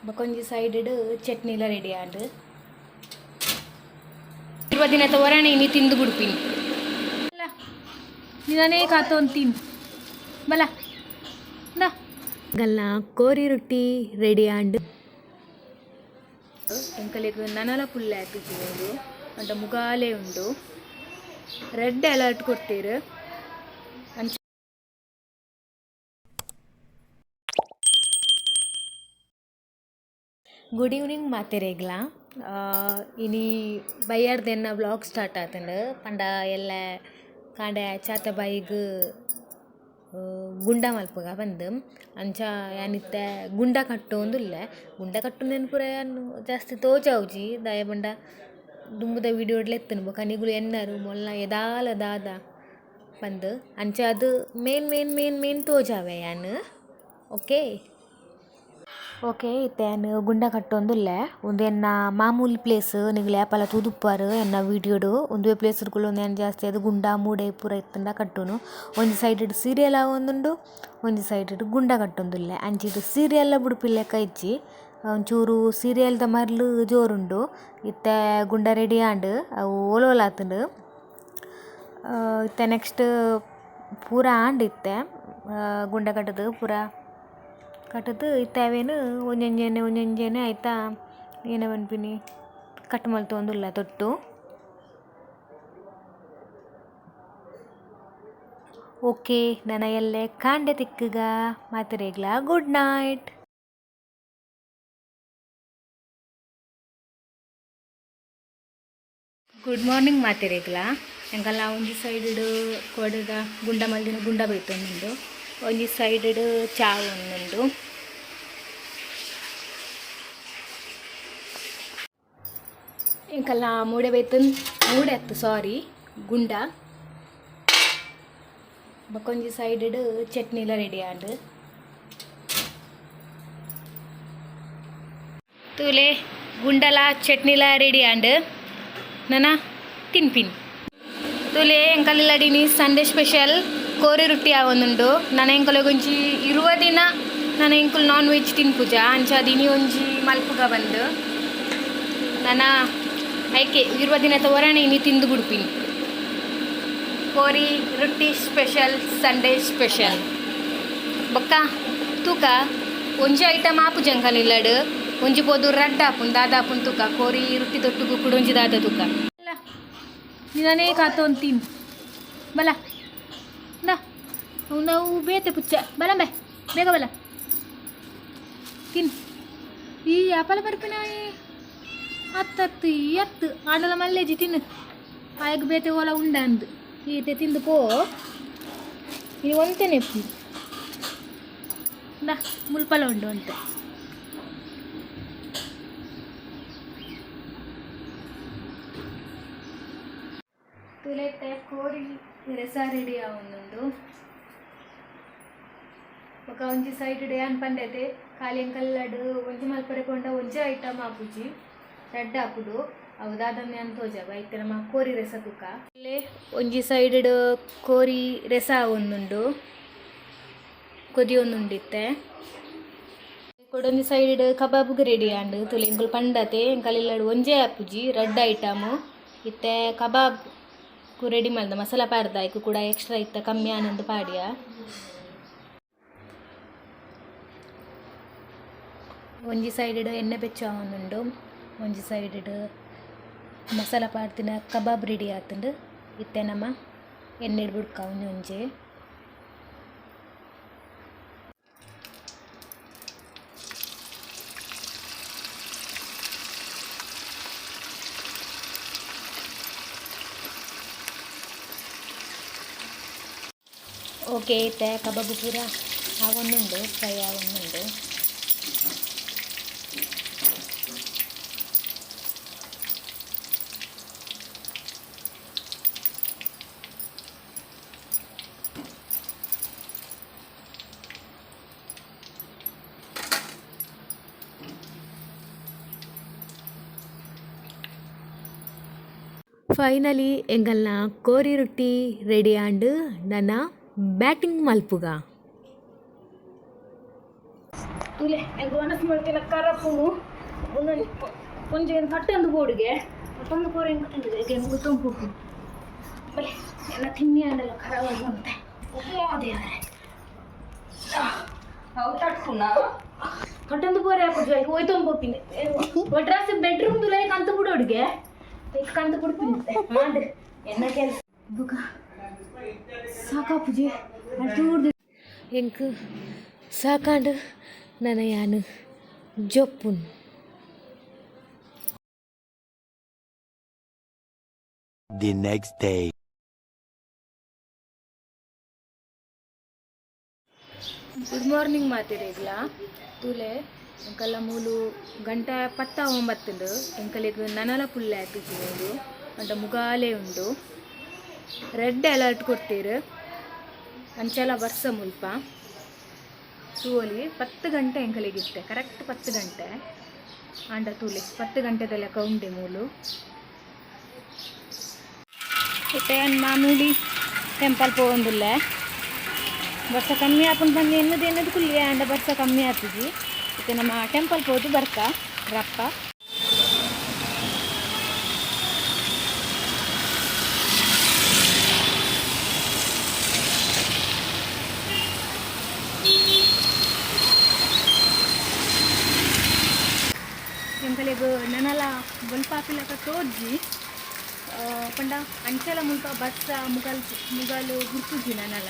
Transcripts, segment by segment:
ಬಕೊಂಜಿ side ಚಟ್ನಿಲ ready and ಇವತ್ತಿನ ತೋರಣೆ ನೀ ತಿಂದು ಬಿಡ್ತೀನಿ ಅಲ್ಲ ನೀನೇ ಕಾತೊಂದು ತಿನ್ ಬಲ ಗಲ್ಲ ಕೋರಿ ರೊಟ್ಟಿ ರೆಡಿ ಆಂಡ್ ಎಂಕಲಿಗೆ ನನಲ ಪುಲ್ಲೆ ಹಾಕಿದ್ದು ಅಂತ ಮುಗಾಲೆ ಉಂಡು ರೆಡ್ ಅಲರ್ಟ್ ಕೊಡ್ತೀರು ಗುಡ್ ಈವ್ನಿಂಗ್ ಮಾತೆರೆಗ್ಲ ಇನಿ ಬಯ್ಯಾರ್ದೆನ್ನ ವ್ಲಾಗ್ ಸ್ಟಾರ್ಟ್ ಆತಂಡು ಪಂಡ ಎಲ್ಲ ಕಾಂಡೆ ಚಾತ ಬಾಯಿಗ್ ಗುಂಡ ಮಲ್ಪಗ ಬಂದು ಅಂಚ ಯಾನಿತ್ತೆ ಗುಂಡ ಕಟ್ಟೊಂದುಲ್ಲ ಗುಂಡ ಕಟ್ಟೊಂದೇನು ಪೂರ ಜಾಸ್ತಿ ತೋಜಾವುಜಿ ದಾಯ ಬಂಡ ದುಂಬುದ ವೀಡಿಯೋಡ್ಲ ಎತ್ತನು ಕನಿಗುಲು ಎನ್ನರು ಮೊಲ್ಲ ಎದಾಲ ದಾದ ಬಂದು ಅಂಚ ಅದು ಮೇನ್ ತೋಜಾವೆ ಯಾನು ಓಕೆ ಇತ್ತೆ ಗುಂಡ ಕಟ್ಟೊಂದುಲ್ಲ ಒಂದು ಎನ್ನ ಮಾಮೂಲಿ ಪ್ಲೇಸ್ ನಿಗ್ಲೆ ಆಪಲ ತೂದುಪ್ಪಾರು ಎನ್ನ ವೀಡಿಯೋಡು ಒಂದುವೆ ಪ್ಲೇಸ್ ಇರ್ಕೊಳ್ಳು ಒಂದು ಜಾಸ್ತಿ ಅದು ಗುಂಡ ಮೂಡೆ ಪೂರ ಇತ್ತಂಡ ಕಟ್ಟುನು ಒಂದು ಸೈಡ್ ಸೀರಿಯಲ್ ಆವೊಂದುಂಡು ಒಂದು ಸೈಡ್ ಗುಂಡ ಕಟ್ಟೊಂದುಲ್ಲ ಅಂಚಿಟ್ಟು ಸೀರಿಯಲ್ ಬುಡುಪಿಲ್ಲೆ ಕೈಚಿ ಒಂಚೂರು ಸೀರಿಯಲ್ದ ಮರ್ಲು ಜೋರುಂಡು ಇತ್ತೆ ಗುಂಡ ರೆಡಿ ಆಂಡ್ ಅವು ಓಲೋಲಾತುಂಡು ಇತ್ತೆ ನೆಕ್ಸ್ಟ್ ಪೂರ ಆಂಡ್ ಇತ್ತೆ ಗುಂಡ ಕಟ್ಟದು ಪೂರ ಕಟ್ಟದು ಇತ್ತಾವೇನು ಒಂಜಂಜೇನೆ ಆಯ್ತಾ ಏನೇ ಬನ್ಪಿನಿ ಕಟ್ ಮಲ್ತೊಂದುಲ್ಲ ತೊಟ್ಟು ಓಕೆ ನನ್ನ ಎಲ್ಲೆ ಕಾಂಡೆ ತಿಕ್ಕಗ ಮಾತೆರೆಗ್ಲ ಗುಡ್ ನೈಟ್. ಗುಡ್ ಮಾರ್ನಿಂಗ್ ಮಾತೆರೆಗ್ಲ ಎಂಕಲ್ಲ ಒಂಜಿ ಸೈಡ್ ಕೊಡದ ಗುಂಡ ಮಲ್ದಿನ ಗುಂಡ ಬೈತೊಂದುಂಡು ಒಂಜಿ ಸೈಡ್ ಚಾ ಒಂದುಂಡು ಎಂಕಲ್ಲ ಮೂಡೆ ಬೈತನ್ ಮೂಡೆ ಅತ್ತು ಸಾರಿ ಗುಂಡ ಬಕೊಂಜಿ ಸೈಡ್ ಚಟ್ನಿಲ ರೆಡಿ ಆಂಡ್ ತೂಲೆ ಗುಂಡಲ ಚಟ್ನಿಲ ರೆಡಿ ಆಂಡ್ ನನ ತಿನ್ಪಿನ್ ತೂಲೆ ಎಂಕಲ್ಲಡಿನಿ ಸಂಡೇ ಸ್ಪೆಷಲ್ ಕೋರಿ ರೊಟ್ಟಿ ಆವೊಂದುಂಡು ನನ್ನ ಎಂಕಲಗೊಂಜಿ ಇರುವ ದಿನ ನನ್ನ ಎಂಕಲ್ ನಾನ್ ವೆಜ್ ತಿನ್ಪುಜ ಅಂಚ ದಿನಿ ಒಂಜಿ ಮಲ್ಪುಗ ಬಂದು ನನ್ನ ಐಕೆ ಇರುವ ದಿನ ತೋರಣೆ ಇನಿ ತಿಂದು ಬಿಡ್ಪಿನಿ ಕೋರಿ ರೊಟ್ಟಿ ಸ್ಪೆಷಲ್ ಸಂಡೇ ಸ್ಪೆಷಲ್ ಬೊಕ್ಕ ತೂಕ ಒಂಜಿ ಐಟಮ್ ಆಪುಜ ಎಂಕಲಿಲ್ಲಡು ಒಂಜಿ ಪೋದು ರಡ್ಡ್ ಆಪುನ್ ದಾದ ಆಪುನ್ ತೂಕ ಕೋರಿ ರೊಟ್ಟಿ ತೊಟ್ಟುಗು ಕೂಡ ಒಂಜಿ ದಾದ ತೂಕ ಅಲ್ಲ ನೀನೇ ಕಾತೊಂದು ತಿನ್ ಬಲ ನಾವು ಬೇತೆ ಪುಚ್ಚ ಬಲ ಬೇಗ ಬಲ ತಿನ್ ಈ ಆಪಲ ಬರ್ಪಿನ ಹತ್ತು ಎತ್ತು ಆಡಲ ಮಲ್ಲೇಜಿ ತಿನ್ನು ಆಯಗ ಬೇತೆ ಹೊಲ ಉಂಡ ಅಂದು ಈತೆ ತಿಂದು ಪೋ ಈ ಒಂತೇನೆ ಮುಲ್ಪಲ ಉಂಡು ಅಂತ ತುಲೆತ್ತೆ ಕೋರಿ ರೆಸ ರೆಡಿ ಆವೊಂದುಂಡು ಬೊಕ ಒಂಜಿ ಸೈಡ್ ಏನ್ ಪಂಡತೆ ಖಾಲಿ ಎಂಕಲ್ಲಡು ಒಂಜಿ ಮಲ್ಪರೆ ಕೊಂಡ ಒಂಜಿ ಐಟಮ್ ಆಪುಜಿ ರಡ್ಡ್ ಆಪುಡು ಅವು ದಾದನ್ನೆ ಅಂತೋಜವ ಐತೆ ನಮ್ಮ ಕೋರಿ ರೆಸ ತುಕ ಅಲ್ಲೇ ಒಂಜಿ ಸೈಡ್ ಕೋರಿ ರೆಸ ಆವೊಂದುಂಡು ಕೊದಿಯೊಂದುಂಡಿತ್ತೆ ಕೊಡೊಂಜಿ ಸೈಡ್ ಕಬಾಬ್ಗೆ ರೆಡಿ ಆಂಡ್ ತುಲೆ ಎಂಕುಲು ಪಂಡತೆ ಎಂಕಲಿಲ್ಲಡು ಒಂಜೇ ಆಪುಜಿ ರಡ್ಡ್ ಐಟಮ್ ಇತ್ತೆ ಕಬಾಬ್ ರೆಡಿ ಮಾಡ್ದ ಮಸಾಲ ಪಾಡ್ದ ಐಕು ಕೂಡ ಎಕ್ಸ್ಟ್ರಾ ಇತ್ತ ಕಮ್ಮಿ ಆನಂದು ಪಾಡ್ಯ ಒಂಜಿ ಸೈಡ್ ಎಣ್ಣೆ ಬೆಚ್ಚ ಆವೊಂದುಂಡು ಒಂಜಿ ಸೈಡ್ ಮಸಾಲ ಪಾಡ್ದಿನ ಕಬಾಬ್ ರೆಡಿ ಆತುಂಡು ಇತ್ತೆ ನಮ್ಮ ಎಣ್ಣೆ ಬುಡ್ಕ ಒಂಜಿ ಓಕೆ ಇತ್ತೆ ಕಬಾಬ್ ಪೂರ ಆವೊಂದುಂಡು ಫ್ರೈ ಆವೊಂದುಂಡು ಫೈನಲಿ ಎಂಗಲ್ನ ಕೋರಿ ರೊಟ್ಟಿ ರೆಡಿ ಆಂಡ್ ನನ್ನ ಬ್ಯಾಟಿಂಗ್ ಮಲ್ಪುಗ ತುಲೆ ಎಂಕ ಮನಸ್ಸು ಮಾಡ್ತಿಲ್ಲ ಕರಪುನು ಒಂದೊಂದು ಕೊಂಚ ಏನು ಕಟ್ಟೊಂದು ಬೋಡಿಗೆ ಮತ್ತೊಂದು ಪೋರ ಏನು ಕಟ್ಟಿದೆ ಈಗ ಹೆಂಗೆ ತುಂಬ ಬಲೆ ಎಲ್ಲ ತಿನ್ನಿ ಅಂಡೆಲ್ಲ ಖರಾಬ್ ಆಗುವಂತೆ ಅದೇ ಹೌದು ತಟ್ಕುನ ಕಟ್ಟೊಂದು ಪೋರೆ ಹಾಕುದು ಈಗ ಹೋಯ್ತು ಪೋಪಿನಿ ಒಟ್ರಾಸಿ ಬೆಡ್ರೂಮ್ ತುಲೆ ಕಂತು ಬಿಡೋಡಿಗೆ ಈಗ ಕಂತು ಬಿಡ್ತೀನಿ ಮಾಡಿ ಎನ್ನ ಕೆಲಸ ಬುಗ ಸಾಕಾಪುಜಿ ಅದು ಎಂಕ್ ಸಾಕಾಂಡು ನನ್ನ ಯಾನು ಜೊಪ್ಪುನ್ The next day. Good morning ಮಾತಿರೇಗ್ಲ ತೂಲೆ ಎಂಕಲ್ಲ ಮೂಲು ಗಂಟೆ 19 ಎಂಕಲಿಗೆ ನನಲ ಪುಲ್ಲೆ ಹಾಕಿದ್ದು ಅಂತ ಮುಗಾಲೆ ಉಂಡು ರೆಡ್ ಅಲರ್ಟ್ ಕೊಡ್ತೀರು ಅಂಚೆಲ್ಲ ಬರ್ಸ ಮುಲ್ಪ ತೂಲಿ 10 ಗಂಟೆ ಎಂಕಲಿಗಿತ್ತೆ ಕರೆಕ್ಟ್ 10 ಗಂಟೆ ಆಂಡ ತೂಲಿ 10 ಗಂಟೆದೆಲ್ಲ ಕೌಂಡೆ ಮೂಲು ಮತ್ತೆ ಮಾಮೂಲಿ ಟೆಂಪಲ್ ಪೋಂದಿಲ್ಲ ಬರ್ಸ ಕಮ್ಮಿ ಆಪನ್ ಬಂದು ಎನ್ನದು ಕುಲ್ಲಿ ಆಂಡ ಬರ್ಸ ಕಮ್ಮಿ ಆಗ್ತಿದ್ವಿ ಮತ್ತೆ ನಮ್ಮ ಟೆಂಪಲ್ ಹೋದು ಬರ್ಕ ರಪ್ಪ ಎಂಕಲಿಗೆ ನನಲ ಬಲ್ಪಾಪಿಲಕ ತೋಜಿ ಪಂಡ ಅಂಚೆಲ ಮುಲ್ಪ ಬಸ್ಸ ಮುಗಲು ಗುರ್ತಿದ್ವಿ ನನಲ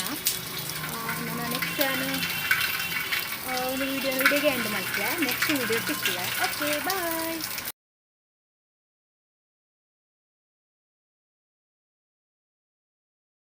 ನನ್ನ ನೆಕ್ಸ್ಟ್ ನಾನು ಒಂದು ವಿಡಿಯೋಗೆ ಎಂಡ್ ಮಾಡ್ತೀಯ ನೆಕ್ಸ್ಟ್ ವಿಡಿಯೋ ಸಿಗ್ತೀಯ ಓಕೆ ಬಾಯ್.